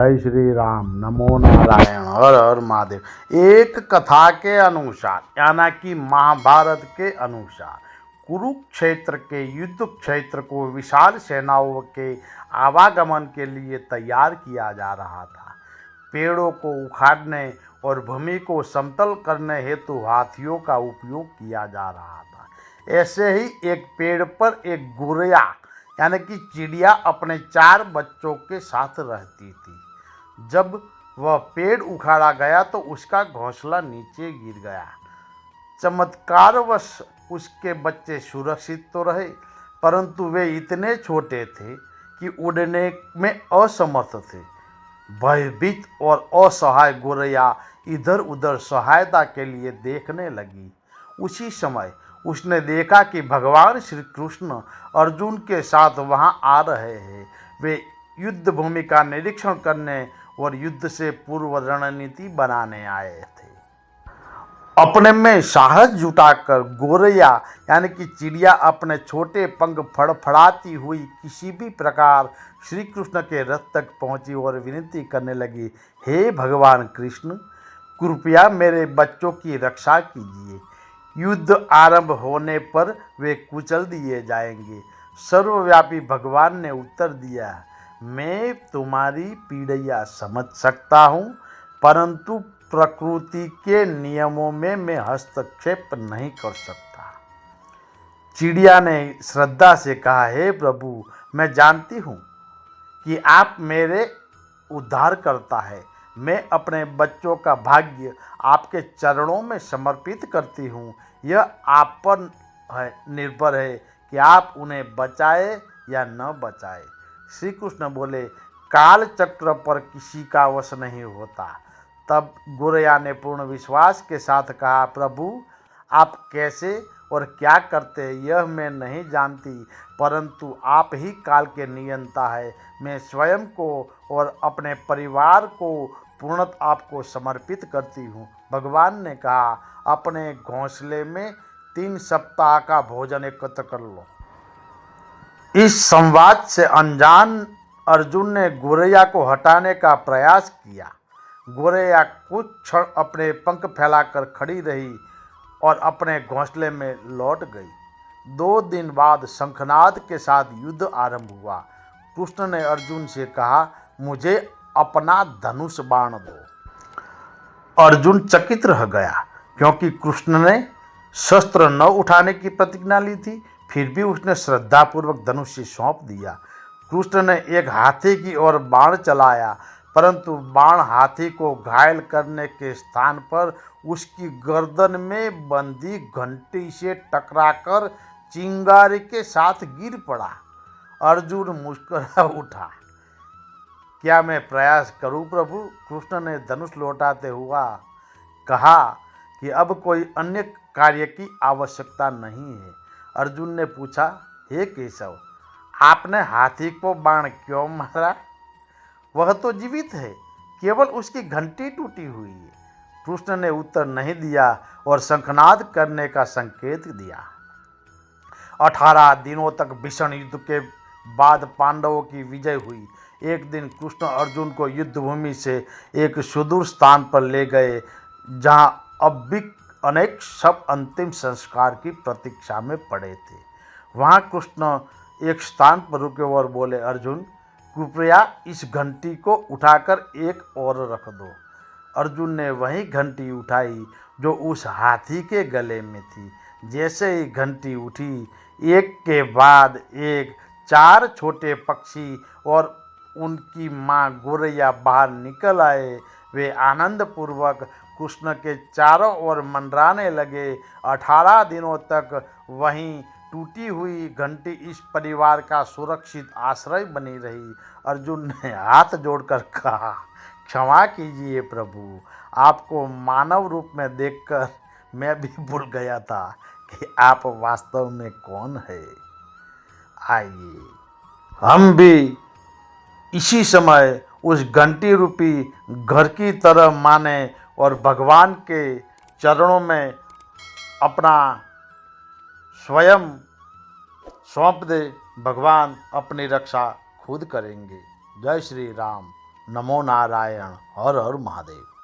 जय श्री राम। नमो नारायण। हर हर महादेव। एक कथा के अनुसार यानी कि महाभारत के अनुसार कुरुक्षेत्र के युद्ध क्षेत्र को विशाल सेनाओं के आवागमन के लिए तैयार किया जा रहा था। पेड़ों को उखाड़ने और भूमि को समतल करने हेतु हाथियों का उपयोग किया जा रहा था। ऐसे ही एक पेड़ पर एक गोरैया यानी कि चिड़िया अपने 4 बच्चों के साथ रहती थी। जब वह पेड़ उखाड़ा गया तो उसका घोंसला नीचे गिर गया। चमत्कारवश उसके बच्चे सुरक्षित तो रहे, परंतु वे इतने छोटे थे कि उड़ने में असमर्थ थे। भयभीत और असहाय गोरैया इधर उधर सहायता के लिए देखने लगी। उसी समय उसने देखा कि भगवान श्री कृष्ण अर्जुन के साथ वहां आ रहे हैं। वे युद्ध भूमि का निरीक्षण करने और युद्ध से पूर्व रणनीति बनाने आए थे। अपने में साहस जुटाकर गोरैया यानी कि चिड़िया अपने छोटे पंख फड़फड़ाती हुई किसी भी प्रकार श्री कृष्ण के रथ तक पहुंची और विनती करने लगी, हे भगवान कृष्ण, कृपया मेरे बच्चों की रक्षा कीजिए। युद्ध आरंभ होने पर वे कुचल दिए जाएंगे। सर्वव्यापी भगवान ने उत्तर दिया, मैं तुम्हारी पीड़ा समझ सकता हूँ, परंतु प्रकृति के नियमों में मैं हस्तक्षेप नहीं कर सकता। चिड़िया ने श्रद्धा से कहा, हे प्रभु, मैं जानती हूँ कि आप मेरे उद्धार करता है। मैं अपने बच्चों का भाग्य आपके चरणों में समर्पित करती हूँ। यह आप पर निर्भर है कि आप उन्हें बचाए या न बचाए। श्री कृष्ण बोले, काल चक्र पर किसी का वश नहीं होता। तब गोरैया ने पूर्ण विश्वास के साथ कहा, प्रभु, आप कैसे और क्या करते हैं यह मैं नहीं जानती, परंतु आप ही काल के नियंता है। मैं स्वयं को और अपने परिवार को पूर्णतः आपको समर्पित करती हूँ। भगवान ने कहा, अपने घोंसले में 3 सप्ताह का भोजन एकत्र कर लो। इस संवाद से अनजान अर्जुन ने गोरैया को हटाने का प्रयास किया। गोरैया कुछ क्षण अपने पंख फैलाकर खड़ी रही और अपने घोंसले में लौट गई। 2 दिन बाद शंखनाद के साथ युद्ध आरंभ हुआ। कृष्ण ने अर्जुन से कहा, मुझे अपना धनुष बाण दो। अर्जुन चकित रह गया, क्योंकि कृष्ण ने शस्त्र न उठाने की प्रतिज्ञा ली थी। फिर भी उसने श्रद्धापूर्वक धनुष सौंप दिया। कृष्ण ने एक हाथी की ओर बाण चलाया, परंतु बाण हाथी को घायल करने के स्थान पर उसकी गर्दन में बंधी घंटी से टकराकर चिंगारी के साथ गिर पड़ा। अर्जुन मुस्कुरा उठा, क्या मैं प्रयास करूं प्रभु? कृष्ण ने धनुष लौटाते हुआ कहा कि अब कोई अन्य कार्य की आवश्यकता नहीं है। अर्जुन ने पूछा, हे केशव, आपने हाथी को बाण क्यों मारा? वह तो जीवित है, केवल उसकी घंटी टूटी हुई है। कृष्ण ने उत्तर नहीं दिया और शंखनाद करने का संकेत दिया। 18 दिनों तक भीषण युद्ध के बाद पांडवों की विजय हुई। एक दिन कृष्ण अर्जुन को युद्ध भूमि से एक सुदूर स्थान पर ले गए, जहां अब भी अनेक सब अंतिम संस्कार की प्रतीक्षा में पड़े थे। वहां कृष्ण एक स्थान पर रुके और बोले, अर्जुन, कृपया इस घंटी को उठाकर एक और रख दो। अर्जुन ने वही घंटी उठाई जो उस हाथी के गले में थी। जैसे ही घंटी उठी, एक के बाद एक 4 छोटे पक्षी और उनकी माँ गोरैया बाहर निकल आए। वे आनंदपूर्वक कृष्ण के चारों ओर मंडराने लगे। 18 दिनों तक वहीं टूटी हुई घंटी इस परिवार का सुरक्षित आश्रय बनी रही। अर्जुन ने हाथ जोड़कर कहा, क्षमा कीजिए प्रभु, आपको मानव रूप में देखकर मैं भी भूल गया था कि आप वास्तव में कौन है। आइए हम भी इसी समय उस घंटी रूपी घर की तरह माने और भगवान के चरणों में अपना स्वयं सौंप दे। भगवान अपनी रक्षा खुद करेंगे। जय श्री राम। नमो नारायण। हर हर महादेव।